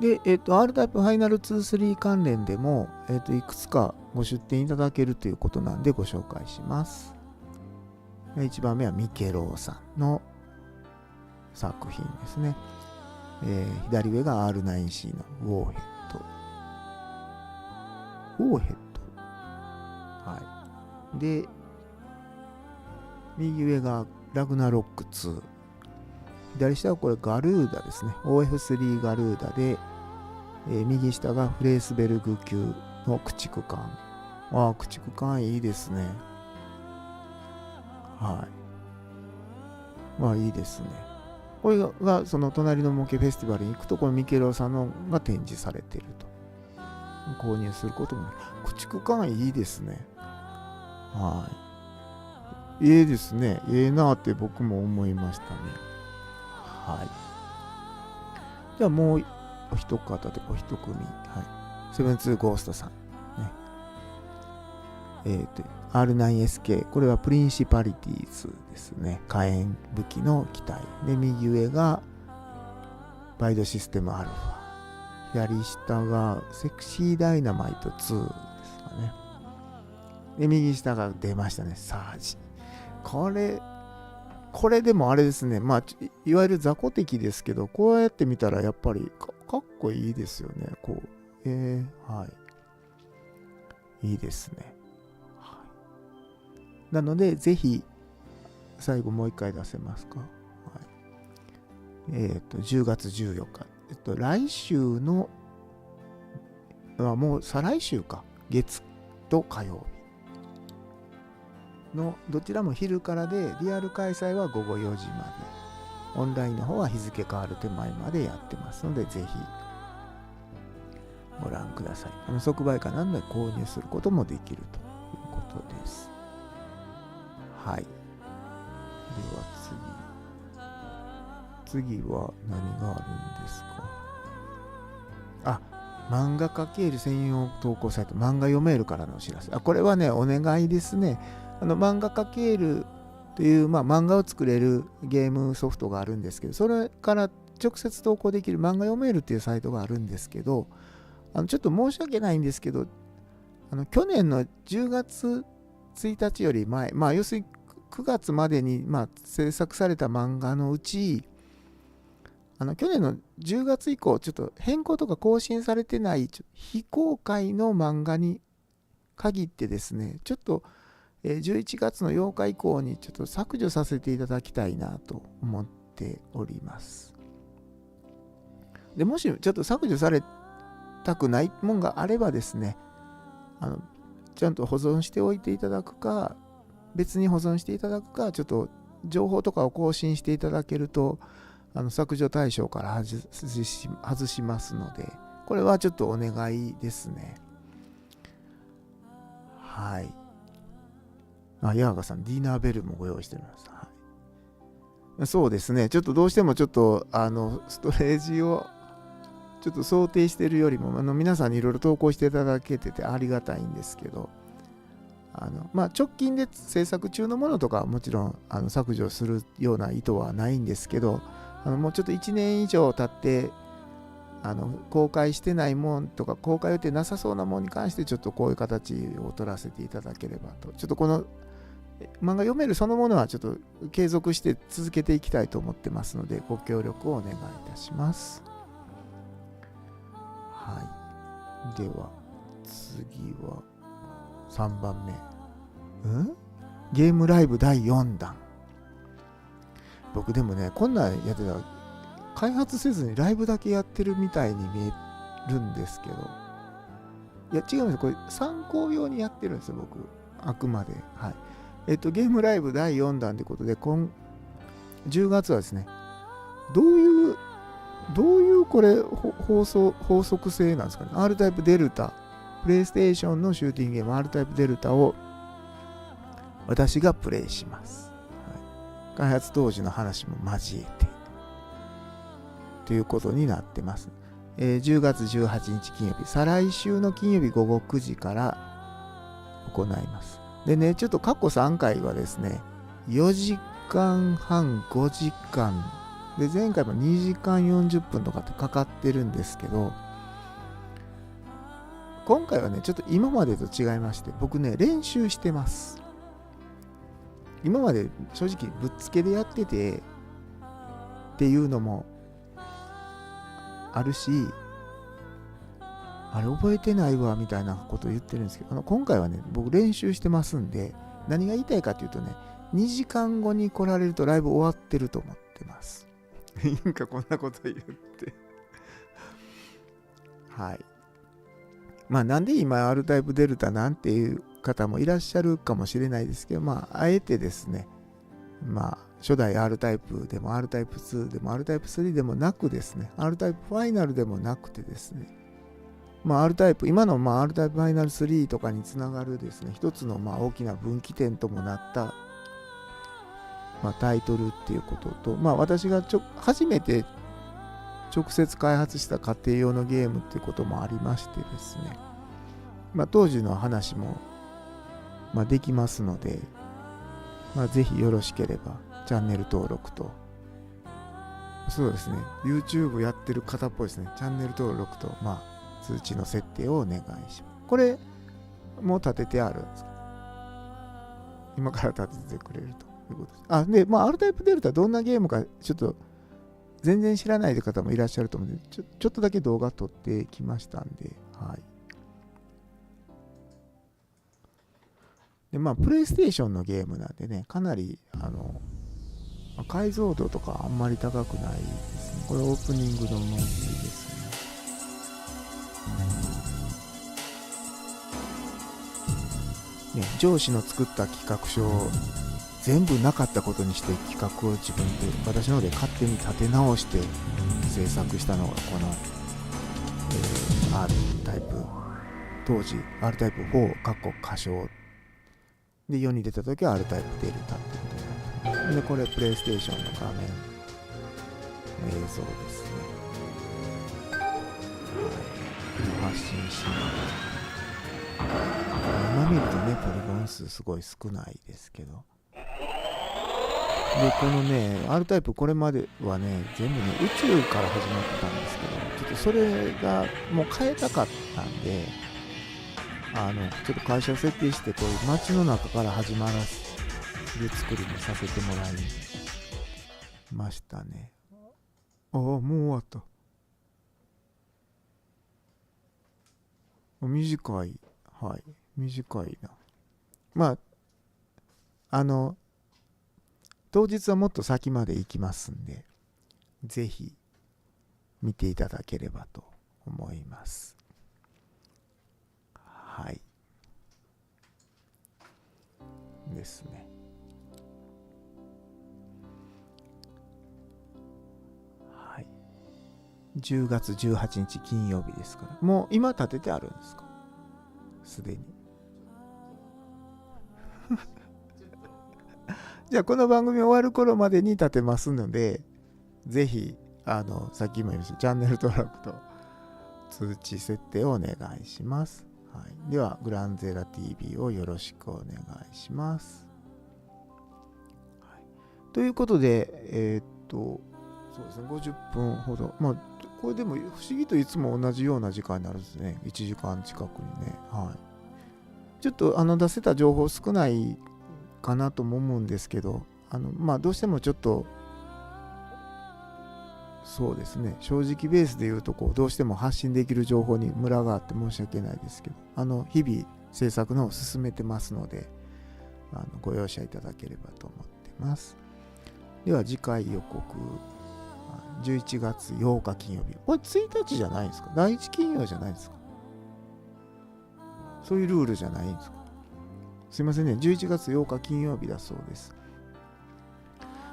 で、R タイプファイナル2、3関連でも、いくつかご出展いただけるということなんでご紹介します。1番目はミケローさんの作品ですね。左上が R9C のウォーヘッド。はい。で、右上がラグナロック2。左下はこれガルーダですね。OF3 ガルーダで、右下がフレースベルグ級の駆逐艦。駆逐艦いいですね。はい。いいですね。これがその隣の模型フェスティバルに行くと、このミケローさんのが展示されていると。購入することも、駆逐艦いいですね。はい。いいですね。なって僕も思いましたね。はい。じゃあもうお一方でお一組。はい。セブンツーゴーストさん。ね。R9SK。これはプリンシパリティーズですね。火炎武器の機体。で、右上がバイドシステムアルファ。左下がセクシーダイナマイト2ですかね。で、右下が出ましたね。サージ。これでもあれですね。いわゆる雑魚敵ですけど、こうやって見たらやっぱりかっこいいですよね。はい。いいですね。はい、なので、ぜひ、最後もう一回出せますか。はい、10月14日。来週の、もう再来週か。月と火曜日のどちらも昼からで、リアル開催は午後4時まで。オンラインの方は日付変わる手前までやってますので、ぜひご覧ください。即売会なので購入することもできるということです。はい。では次は何があるんですか。漫画家系専用投稿サイト、漫画読めるからのお知らせ。これはね、お願いですね。漫画家系という、漫画を作れるゲームソフトがあるんですけど、それから直接投稿できる漫画読めるっていうサイトがあるんですけど、ちょっと申し訳ないんですけど、去年の10月1日より前、要するに9月までに、制作された漫画のうち、去年の10月以降、ちょっと変更とか更新されてない非公開の漫画に限ってですね、ちょっと11月の8日以降にちょっと削除させていただきたいなと思っております。で、もしちょっと削除されたくないもんがあればですね、ちゃんと保存しておいていただくか、別に保存していただくか、ちょっと情報とかを更新していただけると、削除対象から外しますので、これはちょっとお願いですね。はい。ヤーガさん、ディナーベルもご用意しております。はい、そうですね。ちょっとどうしてもちょっと、ストレージをちょっと想定しているよりも、皆さんにいろいろ投稿していただけててありがたいんですけど、直近で制作中のものとかはもちろん削除するような意図はないんですけど、もうちょっと1年以上経って公開してないもんとか公開予定なさそうなものに関してちょっとこういう形を取らせていただければと。ちょっとこの漫画読めるそのものはちょっと継続して続けていきたいと思ってますので、ご協力をお願いいたします。はい。では次は3番目。ゲームライブ第4弾。僕でもね、こんなんやってたら開発せずにライブだけやってるみたいに見えるんですけど、いや違うんです。これ参考用にやってるんですよ、僕。あくまで。はい。ゲームライブ第4弾ということで、10月はですね、どういうこれ法則性なんですかね。R タイプデルタ、プレイステーションのシューティングゲーム R タイプデルタを私がプレイします。はい、開発当時の話も交えてということになってます。10月18日金曜日、再来週の金曜日午後9時から行います。でね、ちょっと過去3回はですね、4時間半、5時間、で前回も2時間40分とかってかかってるんですけど、今回はね、ちょっと今までと違いまして、僕ね、練習してます。今まで正直ぶっつけでやっててっていうのもあるし、あれ覚えてないわみたいなことを言ってるんですけど、今回はね、僕練習してますんで、何が言いたいかというとね、2時間後に来られるとライブ終わってると思ってます。いいんか、こんなこと言ってはい。まあなんで今 R タイプデルタなんていう方もいらっしゃるかもしれないですけど、まああえてですね、まあ初代 R タイプでも R タイプ2でも R タイプ3でもなくですね、R タイプファイナルでもなくてですね、まあ R タイプ、今のまあ R タイプファイナル3とかにつながるですね、一つのまあ大きな分岐点ともなったまあタイトルっていうことと、まあ私が初めて直接開発した家庭用のゲームっていうこともありましてですね、まあ当時の話もまあできますので、まあぜひよろしければチャンネル登録と、そうですね、YouTube やってる方っぽいですね、チャンネル登録と、まあ通知の設定をお願いします。これもう立ててあるんですか？今から立ててくれるということです。あ、で、まあ R タイプデルタどんなゲームかちょっと全然知らない方もいらっしゃると思うので、ちょっとだけ動画撮ってきましたんで、はい。で、まあ、プレイステーションのゲームなんでね、かなり、解像度とかあんまり高くないですね。これオープニングのノイズですね。上司の作った企画書を全部なかったことにして企画を自分で私ので勝手に立て直して制作したのがこの、R タイプ当時 R タイプ4歌唱で世に出た時は R タイプデルタってことで、これプレイステーションの画面の映像ですね。発信しながら今見るとね、ポリゴン数すごい少ないですけど、でこのね R タイプこれまではね全部ね宇宙から始まってたんですけど、ちょっとそれがもう変えたかったんで、ちょっと会社を設定してこういう街の中から始まらせる作りにさせてもらいましたね。ああ、もう終わった。短い。はい、短いな。まあ当日はもっと先まで行きますんで、ぜひ見ていただければと思います。はい。ですね。はい。10月18日金曜日ですから。もう今立ててあるんですか？すでに。じゃあこの番組終わる頃までに立てますので、ぜひさっきも言いましたチャンネル登録と通知設定をお願いします。はい、ではグランゼラ TV をよろしくお願いします。はい、ということでそうですね、50分ほど、まあこれでも不思議といつも同じような時間になるんですね。1時間近くにね。はい、ちょっと出せた情報少ないかなとも思うんですけど、まあどうしてもちょっとそうですね、正直ベースで言うとどうしても発信できる情報にムラがあって申し訳ないですけど、日々制作の方を進めてますので、ご容赦いただければと思ってます。では次回予告、11月8日金曜日。これ1日じゃないんですか？第1金曜じゃないですか？そういうルールじゃないんですか？すいませんね。11月8日金曜日だそうです。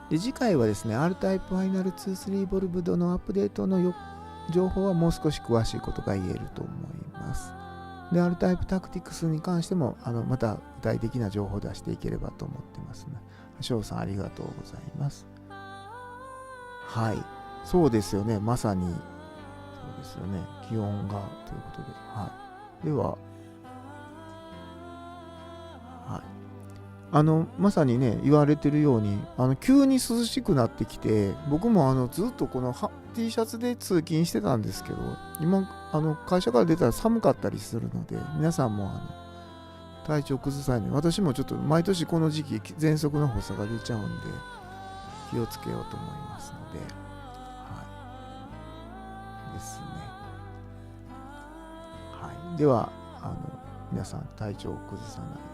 で、次回はですね、R タイプファイナル2-3ボルブドのアップデートの情報はもう少し詳しいことが言えると思います。で、R タイプタクティクスに関しても、また具体的な情報を出していければと思ってますね。翔さんありがとうございます。はい。そうですよね。まさに、そうですよね。気温がということで。はい。では、はい。まさにね、言われてるように、急に涼しくなってきて、僕もずっとこのT シャツで通勤してたんですけど、今、会社から出たら寒かったりするので、皆さんも体調崩さないように、私もちょっと毎年この時期、喘息の発作が出ちゃうんで、気をつけようと思いますので、はい。ですね。はい。では、皆さん体調を崩さないように。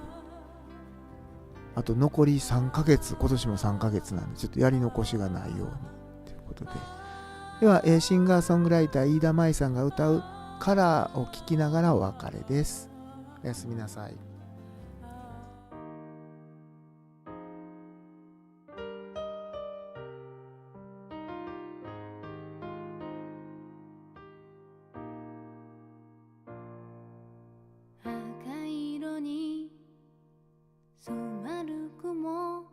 あと残り3ヶ月、今年も3ヶ月なんで、ちょっとやり残しがないようにということで。では、シンガーソングライター飯田舞さんが歌うカラーを聴きながらお別れです。おやすみなさい。赤色に染まる雲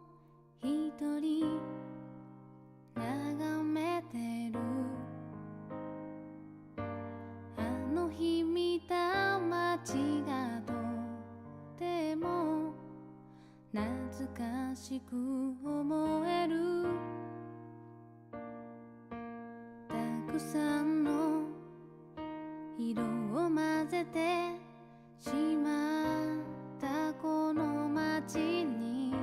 一人眺めてる。あの日見た街がとても懐かしく思える。たくさんの色を混ぜてしまったこの街に、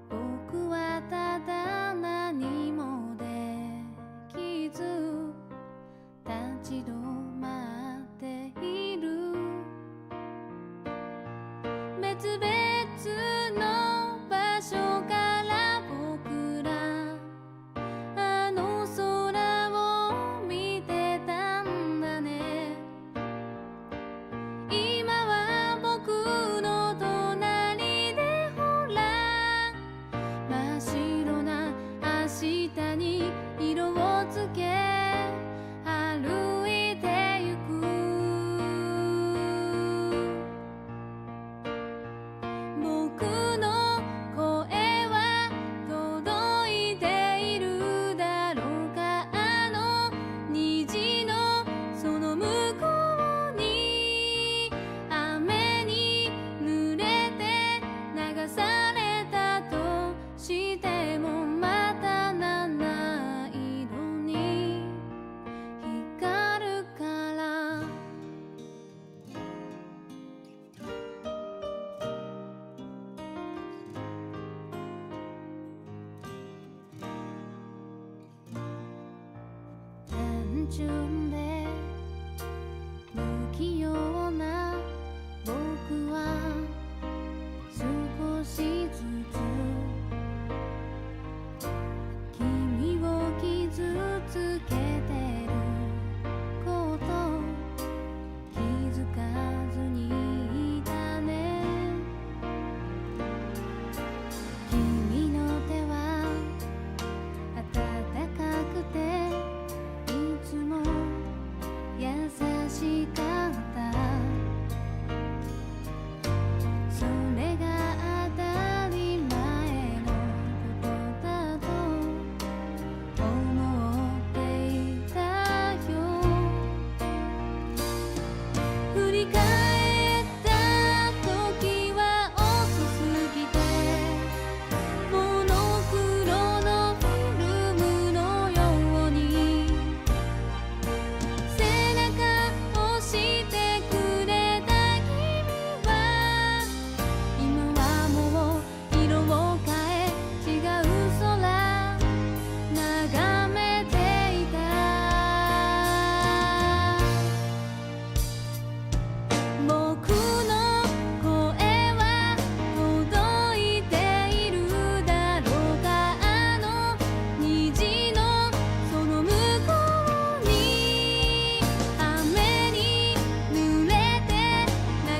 僕はただ何もできず立ち止まっている。別々の場所から僕らあの空を見てたんだね。今は僕の隣でほら真っ白な明日に色をつけ歩いてゆく。僕の声は届いているだろうか。あの虹のその向こうに雨に濡れて流されたとしてもまた七色に光るから。単純で不器用な僕は少しずつ君を傷つけてること気づかずにいたね。君の手は温かくていつも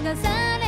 流され